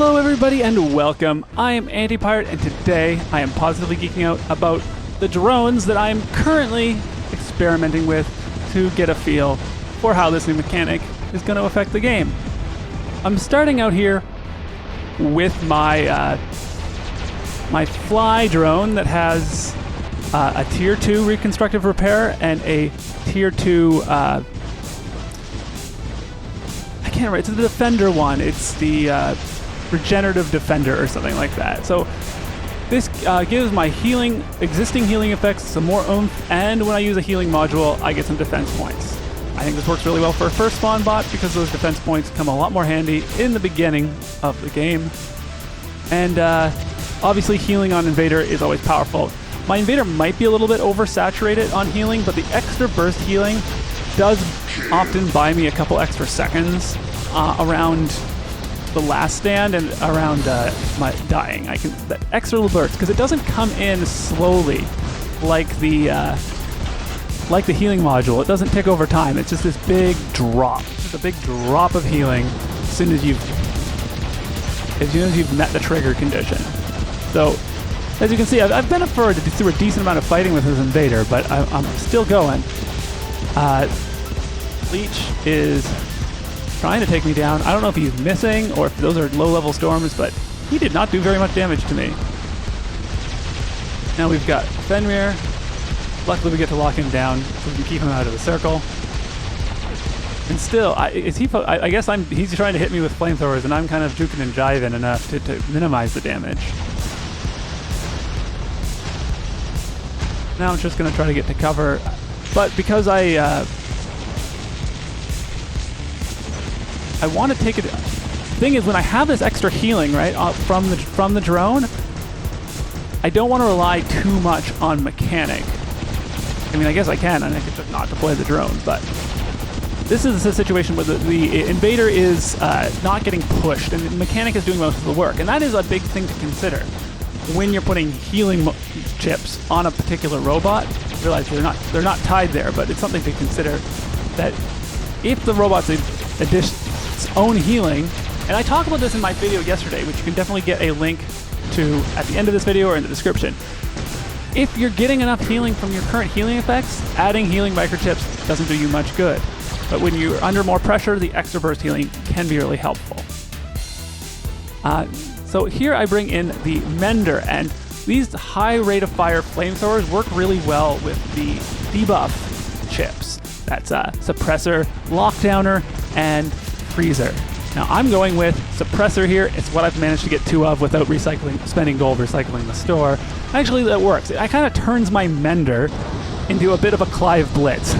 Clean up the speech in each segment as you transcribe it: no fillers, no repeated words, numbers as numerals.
Hello everybody and welcome. I am Antipirate and today I am positively geeking out about the drones that I am currently experimenting with to get a feel for how this new mechanic is going to affect the game. I'm starting out here with my my fly drone that has a tier 2 reconstructive repair and a tier 2 I can't remember, it's the defender one. It's the regenerative defender or something like that. So this gives my existing healing effects some more oomph, and when I use a healing module, I get some defense points. I think this works really well for a first spawn bot because those defense points come a lot more handy in the beginning of the game. And obviously healing on Invader is always powerful. My Invader might be a little bit oversaturated on healing, but the extra burst healing does often buy me a couple extra seconds around the last stand and around my dying. I can that extra little burst because it doesn't come in slowly like the healing module. It doesn't tick over time. It's just this big drop, just a big drop of healing as soon as you've met the trigger condition. So as you can see, I've been up through a decent amount of fighting with this Invader, but I'm still going. Leech is trying to take me down. I don't know if he's missing or if those are low-level storms, but he did not do very much damage to me. Now we've got Fenrir. Luckily we get to lock him down so we can keep him out of the circle. And still, I guess he's trying to hit me with flamethrowers, and I'm kind of juking and jiving enough to minimize the damage. Now I'm just going to try to get to cover, but because I want to take it. Thing is, when I have this extra healing, right, from the drone, I don't want to rely too much on mechanic. I mean, I guess I can, and I could just not deploy the drone, but this is a situation where the Invader is not getting pushed, and the mechanic is doing most of the work, and that is a big thing to consider when you're putting healing chips on a particular robot. Realize they're not tied there, but it's something to consider that if the robot's its own healing, and I talked about this in my video yesterday, which you can definitely get a link to at the end of this video or in the description. If you're getting enough healing from your current healing effects, adding healing microchips doesn't do you much good. But when you're under more pressure, the extra burst healing can be really helpful. So here I bring in the mender, and these high rate of fire flamethrowers work really well with the debuff chips. That's Suppressor, Lockdowner, and Freezer. Now I'm going with Suppressor here. It's what I've managed to get 2 of without spending gold recycling the store. Actually, that works. It kind of turns my mender into a bit of a Clive Blitz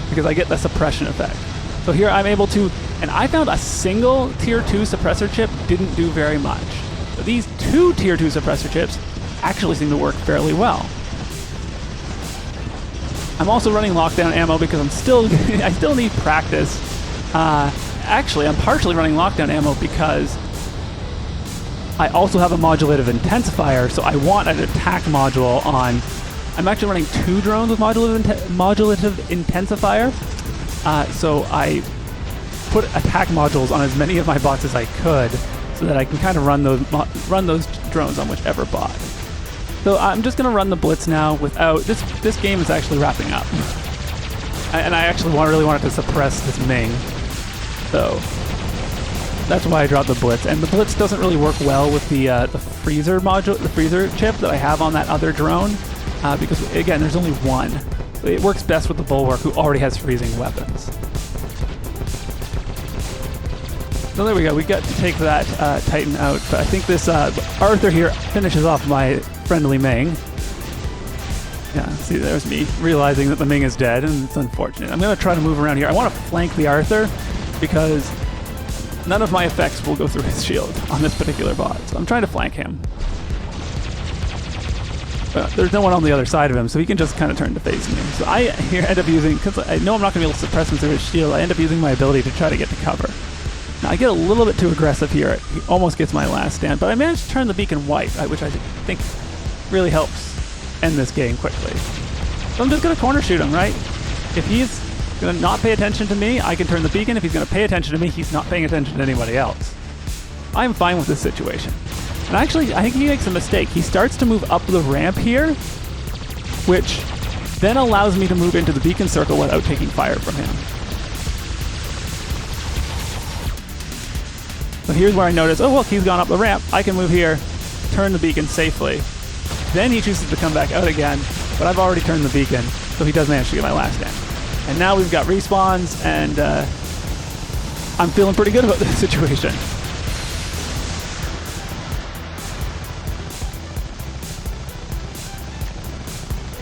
because I get the suppression effect. So here I'm able to, and I found a single tier 2 suppressor chip didn't do very much. But these 2 tier 2 suppressor chips actually seem to work fairly well. I'm also running lockdown ammo because I still need practice. Actually, I'm partially running lockdown ammo because I also have a modulative intensifier, so I want an attack module on. I'm actually running 2 drones with modulative intensifier, so I put attack modules on as many of my bots as I could, so that I can kind of run those drones on whichever bot. So I'm just going to run the blitz now without this game is actually wrapping up, and I actually really wanted to suppress this Ming. So that's why I dropped the blitz, and the blitz doesn't really work well with the freezer module, the freezer chip that I have on that other drone, because again, there's only one. It works best with the bulwark, who already has freezing weapons. So there we go. We got to take that Titan out, but I think this Arthur here finishes off my friendly Ming. Yeah, see, there's me realizing that the Ming is dead, and it's unfortunate. I'm going to try to move around here. I want to flank the Arthur, because none of my effects will go through his shield on this particular bot. So I'm trying to flank him. But there's no one on the other side of him, so he can just kind of turn to face me. So I here end up using, because I know I'm not going to be able to suppress him through his shield, I end up using my ability to try to get to cover. Now I get a little bit too aggressive here. He almost gets my last stand, but I managed to turn the beacon white, which I think really helps end this game quickly. So I'm just going to corner shoot him, right? If he's going to not pay attention to me, I can turn the beacon. If he's going to pay attention to me, he's not paying attention to anybody else. I'm fine with this situation. And actually, I think he makes a mistake. He starts to move up the ramp here, which then allows me to move into the beacon circle without taking fire from him. So here's where I notice, oh look, he's gone up the ramp. I can move here, turn the beacon safely. Then he chooses to come back out again, but I've already turned the beacon, so he does manage to get my last stand. And now we've got respawns, and I'm feeling pretty good about this situation.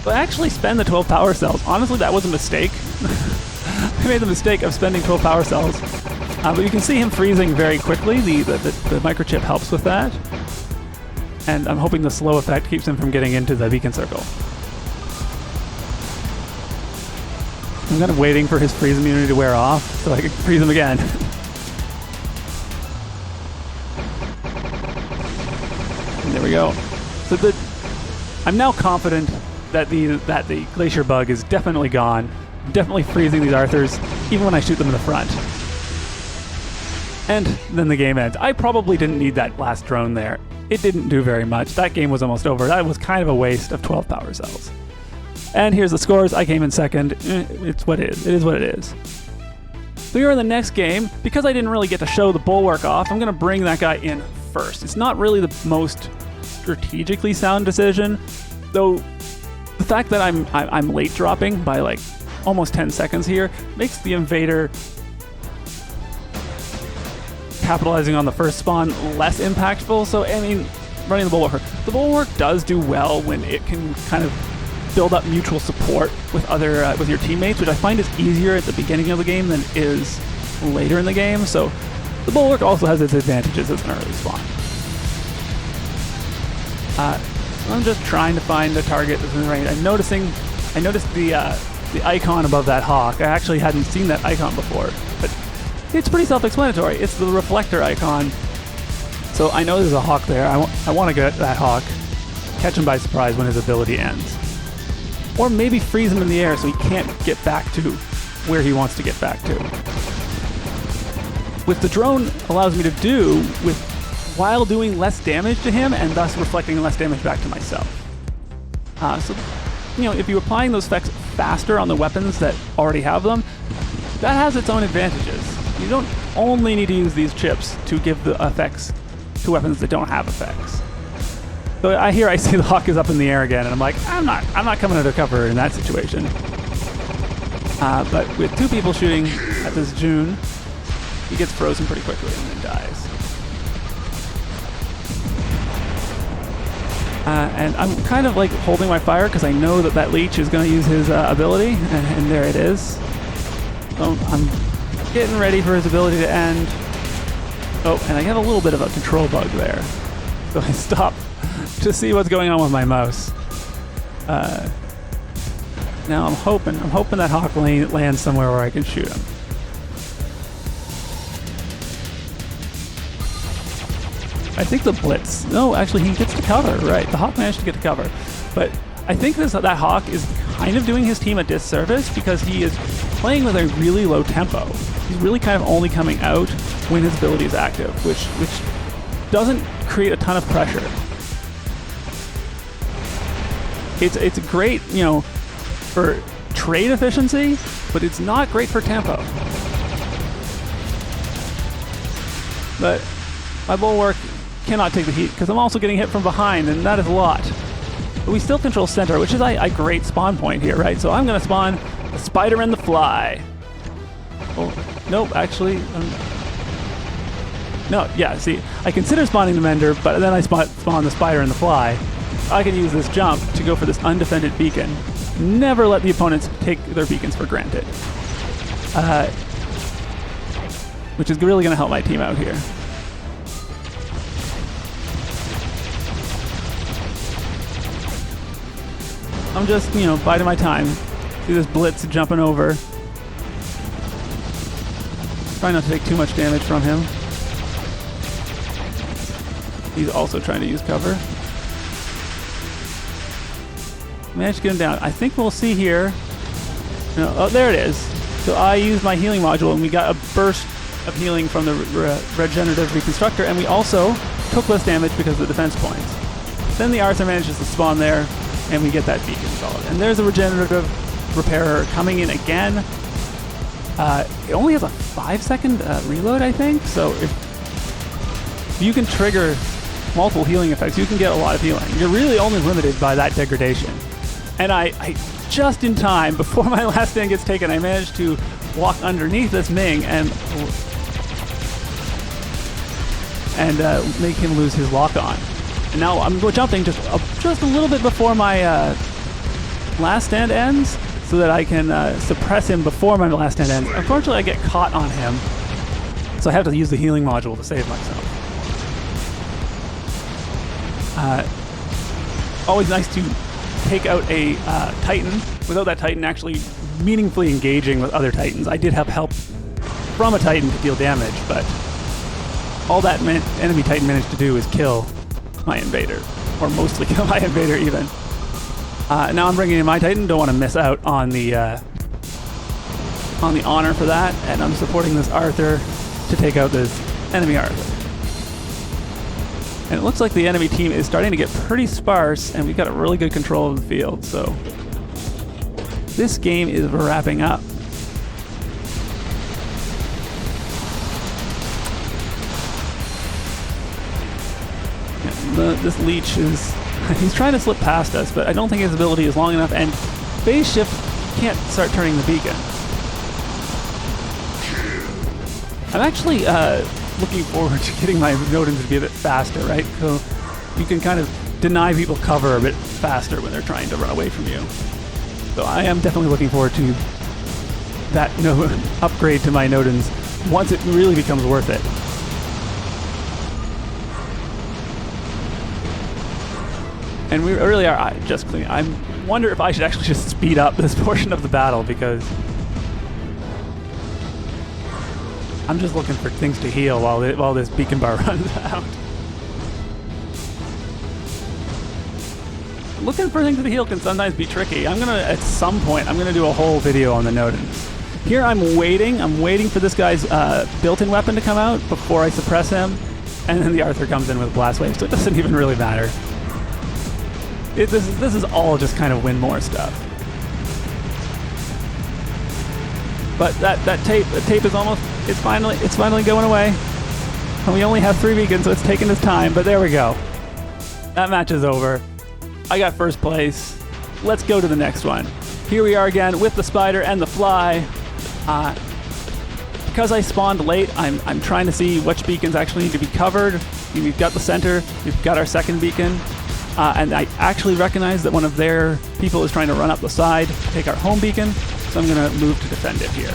But I actually spend the 12 power cells. Honestly, that was a mistake. I made the mistake of spending 12 power cells. But you can see him freezing very quickly. The microchip helps with that. And I'm hoping the slow effect keeps him from getting into the beacon circle. I'm kind of waiting for his freeze immunity to wear off so I can freeze him again. And there we go. So I'm now confident that the glacier bug is definitely gone. I'm definitely freezing these Arthurs, even when I shoot them in the front. And then the game ends. I probably didn't need that last drone there. It didn't do very much. That game was almost over. That was kind of a waste of 12 power cells. And here's the scores. I came in second. It's what it is. It is what it is. So here in the next game, because I didn't really get to show the bulwark off, I'm going to bring that guy in first. It's not really the most strategically sound decision, though. The fact that I'm late dropping by like almost 10 seconds here makes the invader capitalizing on the first spawn less impactful. So I mean, running the bulwark does do well when it can kind of build up mutual support with other with your teammates, which I find is easier at the beginning of the game than it is later in the game. So the bulwark also has its advantages as an early spawn. I'm just trying to find a target that's in the range. I noticed the icon above that hawk. I actually hadn't seen that icon before, but it's pretty self-explanatory. It's the reflector icon. So I know there's a hawk there. I want to get that hawk, catch him by surprise when his ability ends. Or maybe freeze him in the air so he can't get back to where he wants to get back to. What the drone allows me to do while doing less damage to him and thus reflecting less damage back to myself. So, if you're applying those effects faster on the weapons that already have them, that has its own advantages. You don't only need to use these chips to give the effects to weapons that don't have effects. So I see the hawk is up in the air again, and I'm like, I'm not coming under cover in that situation. But with two people shooting at this June, he gets frozen pretty quickly and then dies. And I'm kind of like holding my fire because I know that leech is going to use his ability, and there it is. So I'm getting ready for his ability to end. Oh, and I have a little bit of a control bug there. So I stop to see what's going on with my mouse. Now I'm hoping that hawk lands somewhere where I can shoot him. I think the blitz. No, actually, he gets to cover. Right, the hawk managed to get to cover, but I think that hawk is kind of doing his team a disservice because he is playing with a really low tempo. He's really kind of only coming out when his ability is active, which doesn't create a ton of pressure. It's great, for trade efficiency, but it's not great for tempo. But my bulwark cannot take the heat because I'm also getting hit from behind, and that is a lot. But we still control center, which is a great spawn point here, right? So I'm going to spawn the spider and the fly. Oh, nope, actually. No, yeah, see, I consider spawning the mender, but then I spawn the spider and the fly. I can use this jump to go for this undefended beacon. Never let the opponents take their beacons for granted. Which is really going to help my team out here. I'm just, biding my time. See this blitz jumping over. Trying not to take too much damage from him. He's also trying to use cover. Managed to get him down. I think we'll see here. Oh, there it is. So I used my healing module and we got a burst of healing from the regenerative Reconstructor, and we also took less damage because of the defense points. Then the Arthur manages to spawn there, and we get that beacon solid. And there's a regenerative repairer coming in again. It only has a 5-second reload, I think, so if you can trigger multiple healing effects, you can get a lot of healing. You're really only limited by that degradation. And I just in time, before my last stand gets taken, I managed to walk underneath this Ming and make him lose his lock-on. And now I'm jumping just a little bit before my last stand ends, so that I can suppress him before my last stand ends. Unfortunately, I get caught on him, so I have to use the healing module to save myself. Always nice to take out a Titan without that Titan actually meaningfully engaging with other Titans. I did have help from a Titan to deal damage, but all that enemy Titan managed to do is kill my invader, or mostly kill my invader even. Now I'm bringing in my Titan, don't want to miss out on the honor for that, and I'm supporting this Arthur to take out this enemy Arthur. And it looks like the enemy team is starting to get pretty sparse, and we've got a really good control of the field, so this game is wrapping up. This leech is... he's trying to slip past us, but I don't think his ability is long enough, and phase shift can't start turning the beacon. I'm actually looking forward to getting my Nodens to be a bit faster, right? So you can kind of deny people cover a bit faster when they're trying to run away from you. So I am definitely looking forward to that upgrade to my Nodens once it really becomes worth it. And we really are just cleaning. I wonder if I should actually just speed up this portion of the battle, because I'm just looking for things to heal while this beacon bar runs out. Looking for things to heal can sometimes be tricky. At some point, I'm gonna do a whole video on the Nodens. Here I'm waiting for this guy's built-in weapon to come out before I suppress him, and then the Arthur comes in with Blast Wave, so it doesn't even really matter. This is all just kind of win more stuff. But that tape is it's finally going away. And we only have 3 beacons, so it's taking its time, but there we go. That match is over. I got first place. Let's go to the next one. Here we are again with the spider and the fly. Because I spawned late, I'm trying to see which beacons actually need to be covered. We've got the center, we've got our second beacon. And I actually recognize that one of their people is trying to run up the side to take our home beacon, so I'm going to move to defend it here.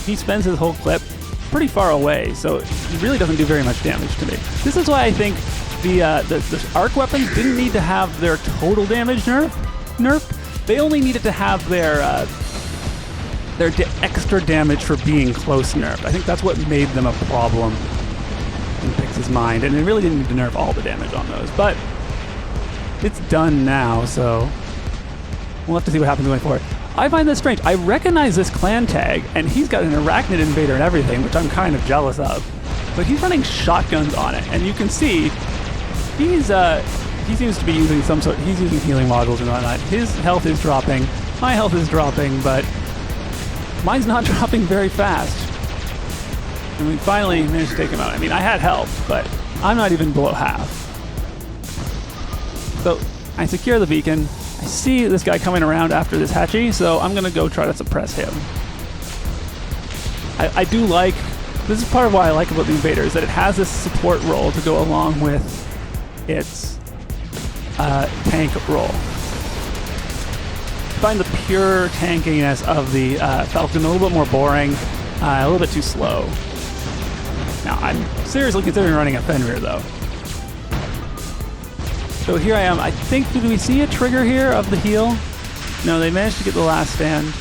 He spends his whole clip pretty far away, so he really doesn't do very much damage to me. This is why I think the arc weapons didn't need to have their total damage nerf. They only needed to have their extra damage for being close nerfed. I think that's what made them a problem in Pix's mind, and it really didn't need to nerf all the damage on those. But it's done now, so we'll have to see what happens going forward. I find this strange. I recognize this clan tag, and he's got an arachnid invader and everything, which I'm kind of jealous of. But he's running shotguns on it, and you can see he seems to be using he's using healing modules and whatnot. His health is dropping, my health is dropping, but mine's not dropping very fast. And we finally managed to take him out. I mean, I had help, but I'm not even below half. So I secure the beacon. I see this guy coming around after this hatchie, so I'm going to go try to suppress him. I do like... This is part of why I like about the Invader, is that it has this support role to go along with its tank role. I find the pure tankiness of the Falcon a little bit more boring, a little bit too slow. Now, I'm seriously considering running a Fenrir, though. So here I am. I think, did we see a trigger here of the heal? No, they managed to get the last stand.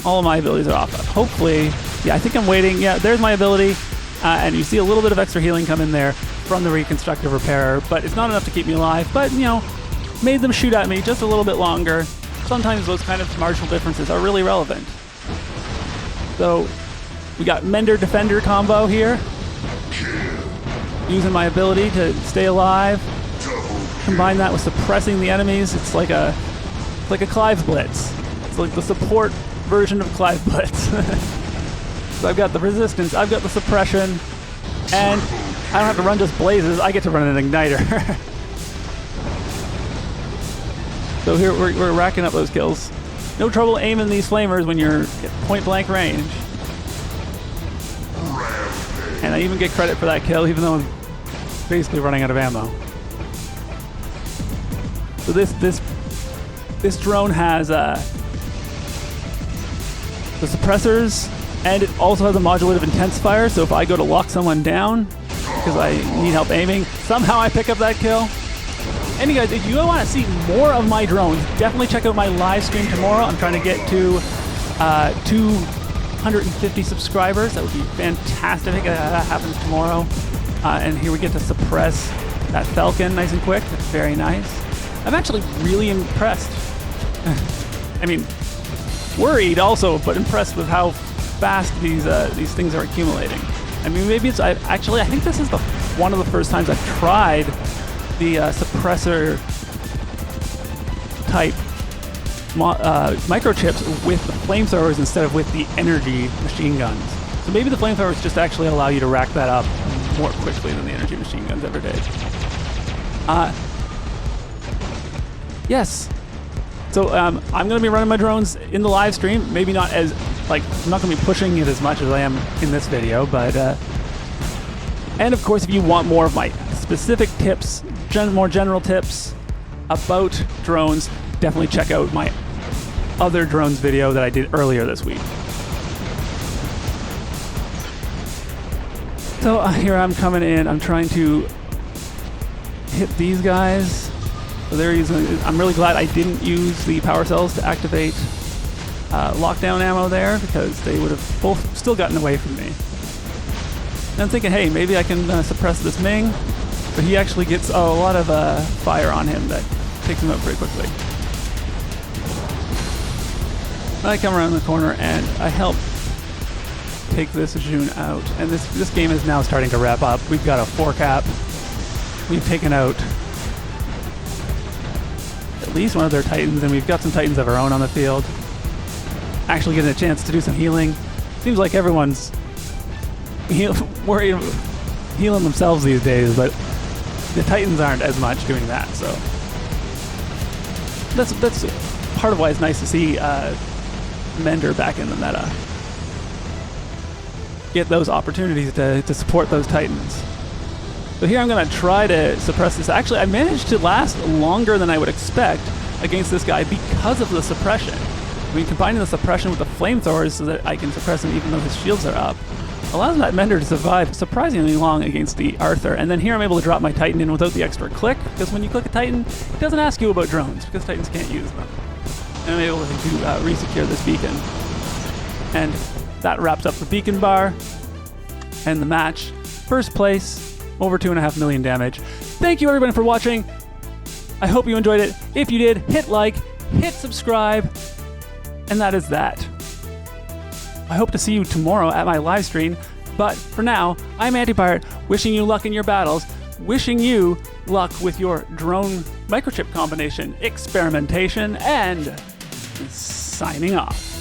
All of my abilities are off. Hopefully, yeah, I think I'm waiting. Yeah, there's my ability. And you see a little bit of extra healing come in there from the Reconstructive Repairer, but it's not enough to keep me alive. But, you know, made them shoot at me just a little bit longer. Sometimes those kind of marginal differences are really relevant. So we got Mender Defender combo here. Using my ability to stay alive. Combine that with suppressing the enemies. It's like a Clive Blitz. It's like the support version of Clive Blitz. So I've got the resistance, I've got the suppression, and I don't have to run just blazes, I get to run an igniter. So here we're racking up those kills. No trouble aiming these flamers when you're at point blank range. And I even get credit for that kill, even though I'm basically running out of ammo. So this drone has the suppressors, and it also has a modulative intensifier, so if I go to lock someone down because I need help aiming, somehow I pick up that kill. And you guys, if you want to see more of my drones, definitely check out my live stream tomorrow. I'm trying to get to 250 subscribers. That would be fantastic if that happens tomorrow. And here we get to suppress that Falcon nice and quick. That's very nice. I'm actually really impressed. I mean, worried also, but impressed with how fast these things are accumulating. I mean, maybe it's I think this is one of the first times I've tried the suppressor type microchips with the flamethrowers instead of with the energy machine guns. So maybe the flamethrowers just actually allow you to rack that up more quickly than the energy machine guns ever did. Yes. So I'm going to be running my drones in the live stream. Maybe not as, I'm not going to be pushing it as much as I am in this video, but, and of course, if you want more of my specific tips, more general tips about drones, definitely check out my other drones video that I did earlier this week. So here I'm coming in, I'm trying to hit these guys. So they're using, I'm really glad I didn't use the power cells to activate lockdown ammo there, because they would have both still gotten away from me. And I'm thinking, hey, maybe I can suppress this Ming, but he actually gets a lot of fire on him that takes him out pretty quickly. I come around the corner and I help take this June out, and this game is now starting to wrap up. We've got a 4-cap. We've taken out at least one of their Titans, and we've got some Titans of our own on the field. Actually getting a chance to do some healing. Seems like everyone's worried healing themselves these days, but the Titans aren't as much doing that, so that's part of why it's nice to see Mender back in the meta. Get those opportunities to support those Titans. So here I'm going to try to suppress this. Actually, I managed to last longer than I would expect against this guy because of the suppression. I mean, combining the suppression with the flamethrowers so that I can suppress him even though his shields are up allows that Mender to survive surprisingly long against the Arthur. And then here I'm able to drop my Titan in without the extra click, because when you click a Titan, it doesn't ask you about drones, because Titans can't use them. And I'm able to re-secure this beacon. And that wraps up the beacon bar and the match. First place, over 2.5 million damage. Thank you everybody for watching. I hope you enjoyed it. If you did, hit like, hit subscribe, and that is that. I hope to see you tomorrow at my live stream, but for now, I'm Antipirate, wishing you luck in your battles, wishing you luck with your drone microchip combination experimentation, and signing off.